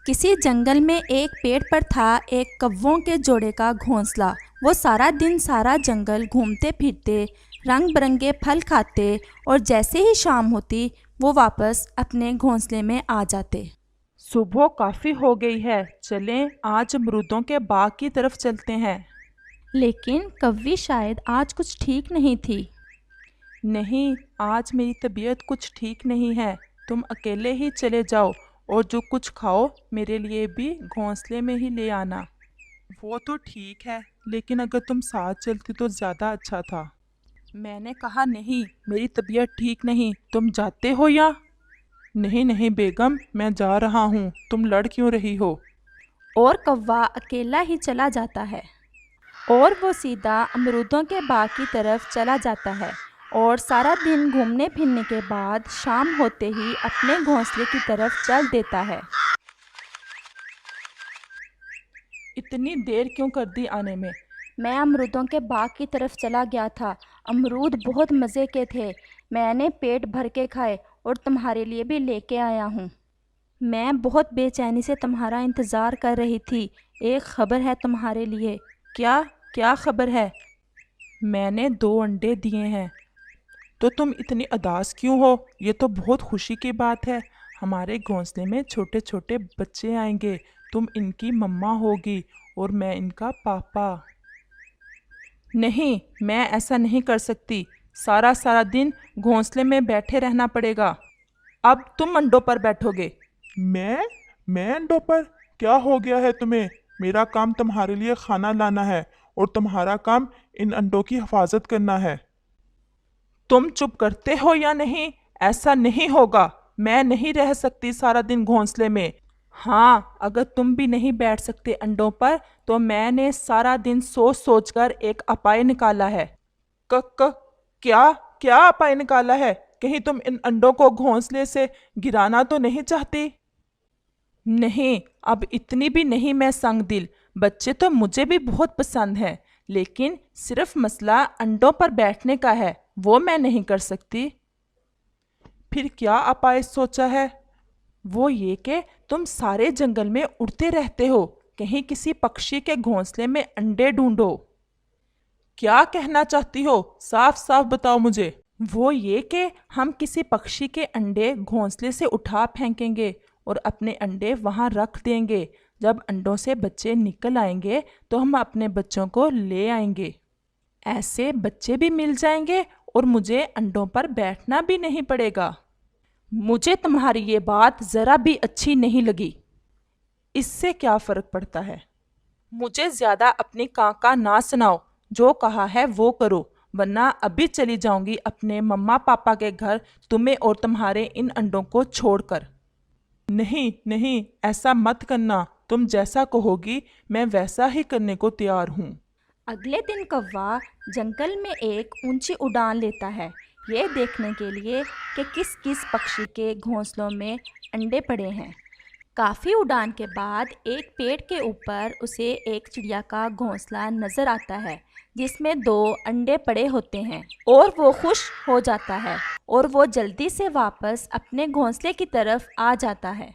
किसी जंगल में एक पेड़ पर था एक कौवों के जोड़े का घोंसला। वो सारा दिन सारा जंगल घूमते फिरते, रंग बिरंगे फल खाते और जैसे ही शाम होती वो वापस अपने घोंसले में आ जाते। सुबह काफ़ी हो गई है, चलें आज अमरूदों के बाग की तरफ चलते हैं। लेकिन कौवी शायद आज कुछ ठीक नहीं थी। नहीं, आज मेरी तबीयत कुछ ठीक नहीं है। तुम अकेले ही चले जाओ और जो कुछ खाओ मेरे लिए भी घोंसले में ही ले आना। वो तो ठीक है, लेकिन अगर तुम साथ चलती तो ज़्यादा अच्छा था। मैंने कहा नहीं, मेरी तबीयत ठीक नहीं। तुम जाते हो या? नहीं नहीं बेगम, मैं जा रहा हूँ। तुम लड़ क्यों रही हो? और कौवा अकेला ही चला जाता है और वो सीधा अमरूदों के बाग की तरफ चला जाता है और सारा दिन घूमने फिरने के बाद शाम होते ही अपने घोंसले की तरफ चल देता है। इतनी देर क्यों कर दी आने में? मैं अमरूदों के बाग की तरफ चला गया था। अमरूद बहुत मज़े के थे। मैंने पेट भर के खाए और तुम्हारे लिए भी लेके आया हूँ। मैं बहुत बेचैनी से तुम्हारा इंतज़ार कर रही थी। एक खबर है तुम्हारे लिए। क्या? क्या खबर है? मैंने 2 अंडे दिए हैं। तो तुम इतनी उदास क्यों हो? ये तो बहुत खुशी की बात है। हमारे घोंसले में छोटे छोटे बच्चे आएंगे। तुम इनकी मम्मा होगी और मैं इनका पापा। नहीं, मैं ऐसा नहीं कर सकती। सारा सारा दिन घोंसले में बैठे रहना पड़ेगा। अब तुम अंडों पर बैठोगे। मैं मैं अंडों पर? क्या हो गया है तुम्हें? मेरा काम तुम्हारे लिए खाना लाना है और तुम्हारा काम इन अंडों की हिफाजत करना है। तुम चुप करते हो या नहीं? ऐसा नहीं होगा। मैं नहीं रह सकती सारा दिन घोंसले में। हाँ, अगर तुम भी नहीं बैठ सकते अंडों पर तो मैंने सारा दिन सोच सोच कर एक उपाय निकाला है। क क्या? क्या उपाय निकाला है? कहीं तुम इन अंडों को घोंसले से गिराना तो नहीं चाहती? नहीं, अब इतनी भी नहीं मैं संग दिल। बच्चे तो मुझे भी बहुत पसंद हैं, लेकिन सिर्फ मसला अंडों पर बैठने का है, वो मैं नहीं कर सकती। फिर क्या उपाय सोचा है? वो ये कि तुम सारे जंगल में उड़ते रहते हो, कहीं किसी पक्षी के घोंसले में अंडे ढूंढो। क्या कहना चाहती हो? साफ साफ बताओ मुझे। वो ये कि हम किसी पक्षी के अंडे घोंसले से उठा फेंकेंगे और अपने अंडे वहां रख देंगे। जब अंडों से बच्चे निकल आएंगे तो हम अपने बच्चों को ले आएंगे। ऐसे बच्चे भी मिल जाएंगे और मुझे अंडों पर बैठना भी नहीं पड़ेगा। मुझे तुम्हारी ये बात ज़रा भी अच्छी नहीं लगी। इससे क्या फ़र्क पड़ता है? मुझे ज़्यादा अपनी काका ना सुनाओ। जो कहा है वो करो, वरना अभी चली जाऊंगी अपने मम्मा पापा के घर, तुम्हें और तुम्हारे इन अंडों को छोड़कर। नहीं नहीं, ऐसा मत करना। तुम जैसा कहोगी मैं वैसा ही करने को तैयार हूँ। अगले दिन कौवा जंगल में एक ऊंची उड़ान लेता है, ये देखने के लिए कि किस किस पक्षी के घोंसलों में अंडे पड़े हैं। काफ़ी उड़ान के बाद एक पेड़ के ऊपर उसे एक चिड़िया का घोंसला नज़र आता है जिसमें 2 अंडे पड़े होते हैं और वो खुश हो जाता है और वो जल्दी से वापस अपने घोंसले की तरफ आ जाता है।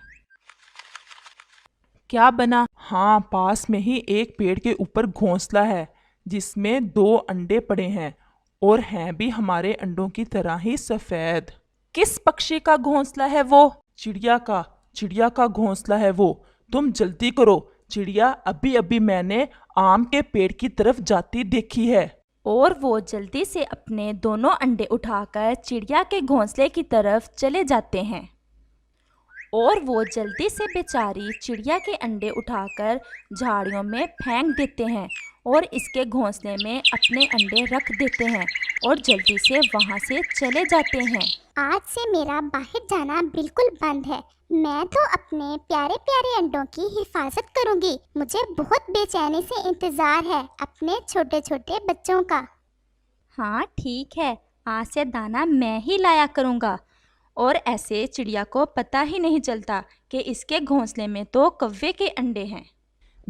क्या बना? हाँ, पास में ही एक पेड़ के ऊपर घोंसला है जिसमें 2 अंडे पड़े हैं और हैं भी हमारे अंडों की तरह ही सफ़ेद। किस पक्षी का घोंसला है वो? चिड़िया का। चिड़िया का घोंसला है वो। तुम जल्दी करो, चिड़िया अभी अभी मैंने आम के पेड़ की तरफ जाती देखी है। और वो जल्दी से अपने दोनों अंडे उठाकर चिड़िया के घोंसले की तरफ चले जाते हैं और वो जल्दी से बेचारी चिड़िया के अंडे उठाकर झाड़ियों में फेंक देते हैं और इसके घोंसले में अपने अंडे रख देते हैं और जल्दी से वहाँ से चले जाते हैं। आज से मेरा बाहर जाना बिल्कुल बंद है। मैं तो अपने प्यारे प्यारे अंडों की हिफाजत करूंगी। मुझे बहुत बेचैनी से इंतज़ार है अपने छोटे छोटे बच्चों का। हाँ ठीक है, आज से दाना मैं ही लाया करूँगा। और ऐसे चिड़िया को पता ही नहीं चलता कि इसके घोंसले में तो कौवे के अंडे हैं।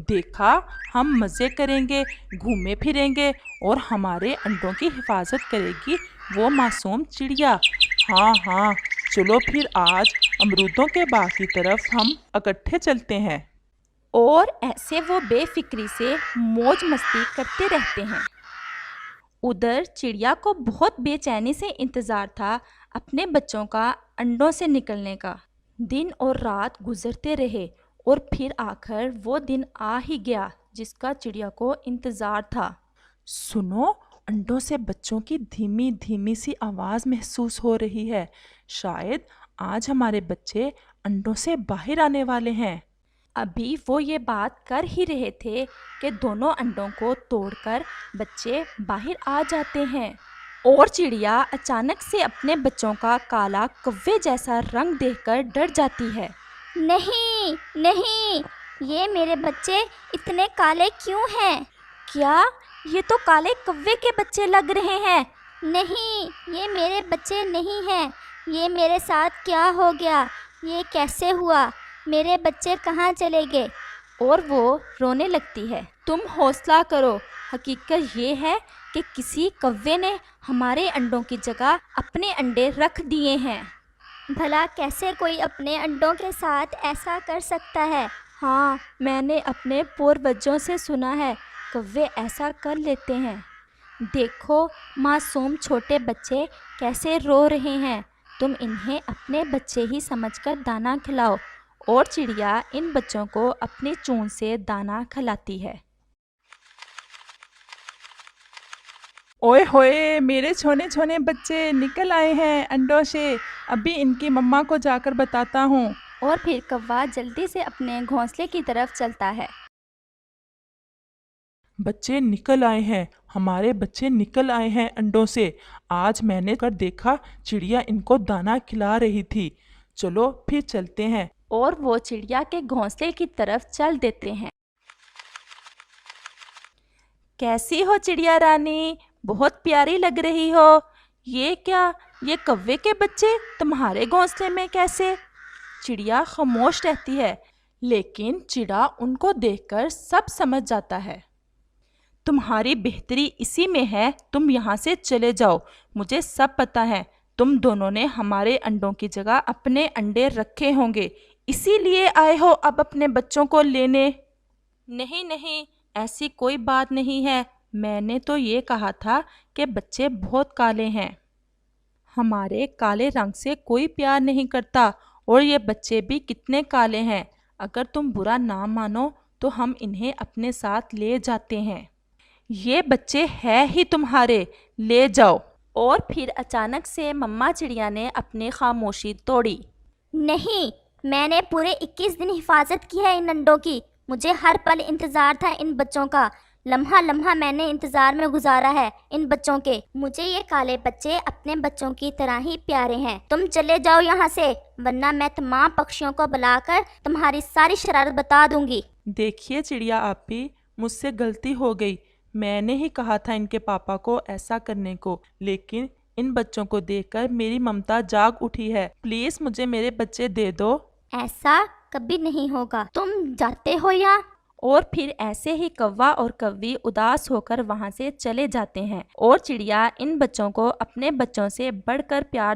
देखा, हम मज़े करेंगे, घूमे फिरेंगे और हमारे अंडों की हिफाजत करेगी वो मासूम चिड़िया। हाँ हाँ, चलो फिर आज अमरूदों के बाग की तरफ हम इकट्ठे चलते हैं। और ऐसे वो बेफिक्री से मौज मस्ती करते रहते हैं। उधर चिड़िया को बहुत बेचैनी से इंतज़ार था अपने बच्चों का अंडों से निकलने का। दिन और रात गुजरते रहे और फिर आखिर वो दिन आ ही गया जिसका चिड़िया को इंतज़ार था। सुनो, अंडों से बच्चों की धीमी धीमी सी आवाज़ महसूस हो रही है। शायद आज हमारे बच्चे अंडों से बाहर आने वाले हैं। अभी वो ये बात कर ही रहे थे कि दोनों अंडों को तोड़कर बच्चे बाहर आ जाते हैं और चिड़िया अचानक से अपने बच्चों का काला कौवे जैसा रंग देखकर डर जाती है। नहीं नहीं, ये मेरे बच्चे इतने काले क्यों हैं? क्या ये तो काले कौवे के बच्चे लग रहे हैं? नहीं, ये मेरे बच्चे नहीं हैं। ये मेरे साथ क्या हो गया? ये कैसे हुआ? मेरे बच्चे कहाँ चले गए? और वो रोने लगती है। तुम हौसला करो, हकीकत ये है कि किसी कौवे ने हमारे अंडों की जगह अपने अंडे रख दिए हैं। भला कैसे कोई अपने अंडों के साथ ऐसा कर सकता है? हाँ, मैंने अपने पूर्वजों से सुना है कौवे ऐसा कर लेते हैं। देखो, मासूम छोटे बच्चे कैसे रो रहे हैं। तुम इन्हें अपने बच्चे ही समझकर दाना खिलाओ। और चिड़िया इन बच्चों को अपनी चोंच से दाना खिलाती है। ओए होए, मेरे छोने छोने बच्चे निकल आए हैं अंडों से। अभी इनकी मम्मा को जाकर बताता हूँ। और फिर कौवा जल्दी से अपने घोंसले की तरफ चलता है। बच्चे निकल आए हैं, हमारे बच्चे निकल आए हैं अंडों से। आज मैंने कर देखा, चिड़िया इनको दाना खिला रही थी। चलो फिर चलते हैं। और वो चिड़िया के घोंसले की तरफ चल देते हैं। कैसी हो चिड़िया रानी? बहुत प्यारी लग रही हो। ये क्या, ये कौवे के बच्चे तुम्हारे घोंसले में कैसे? चिड़िया खामोश रहती है, लेकिन चिड़ा उनको देखकर सब समझ जाता है। तुम्हारी बेहतरी इसी में है, तुम यहाँ से चले जाओ। मुझे सब पता है, तुम दोनों ने हमारे अंडों की जगह अपने अंडे रखे होंगे, इसीलिए आए हो अब अपने बच्चों को लेने। नहीं नहीं, ऐसी कोई बात नहीं है। मैंने तो ये कहा था कि बच्चे बहुत काले हैं। हमारे काले रंग से कोई प्यार नहीं करता और ये बच्चे भी कितने काले हैं। अगर तुम बुरा ना मानो तो हम इन्हें अपने साथ ले जाते हैं। ये बच्चे हैं ही तुम्हारे, ले जाओ। और फिर अचानक से मम्मा चिड़िया ने अपनी खामोशी तोड़ी। नहीं, मैंने पूरे 21 दिन हिफाजत की है इन अंडों की। मुझे हर पल इंतज़ार था इन बच्चों का। लम्हा लम्हा मैंने इंतज़ार में गुजारा है इन बच्चों के। मुझे ये काले बच्चे अपने बच्चों की तरह ही प्यारे हैं। तुम चले जाओ यहाँ से, वरना मैं तमाम पक्षियों को बुलाकर तुम्हारी सारी शरारत बता दूंगी। देखिए चिड़िया आपी, मुझसे गलती हो गई। मैंने ही कहा था इनके पापा को ऐसा करने को, लेकिन इन बच्चों को देखकर मेरी ममता जाग उठी है। प्लीज मुझे मेरे बच्चे दे दो। ऐसा कभी नहीं होगा, तुम जाते हो या? और फिर ऐसे ही कौवा और कौवी उदास होकर वहाँ से चले जाते हैं और चिड़िया इन बच्चों को अपने बच्चों से बढ़कर प्यार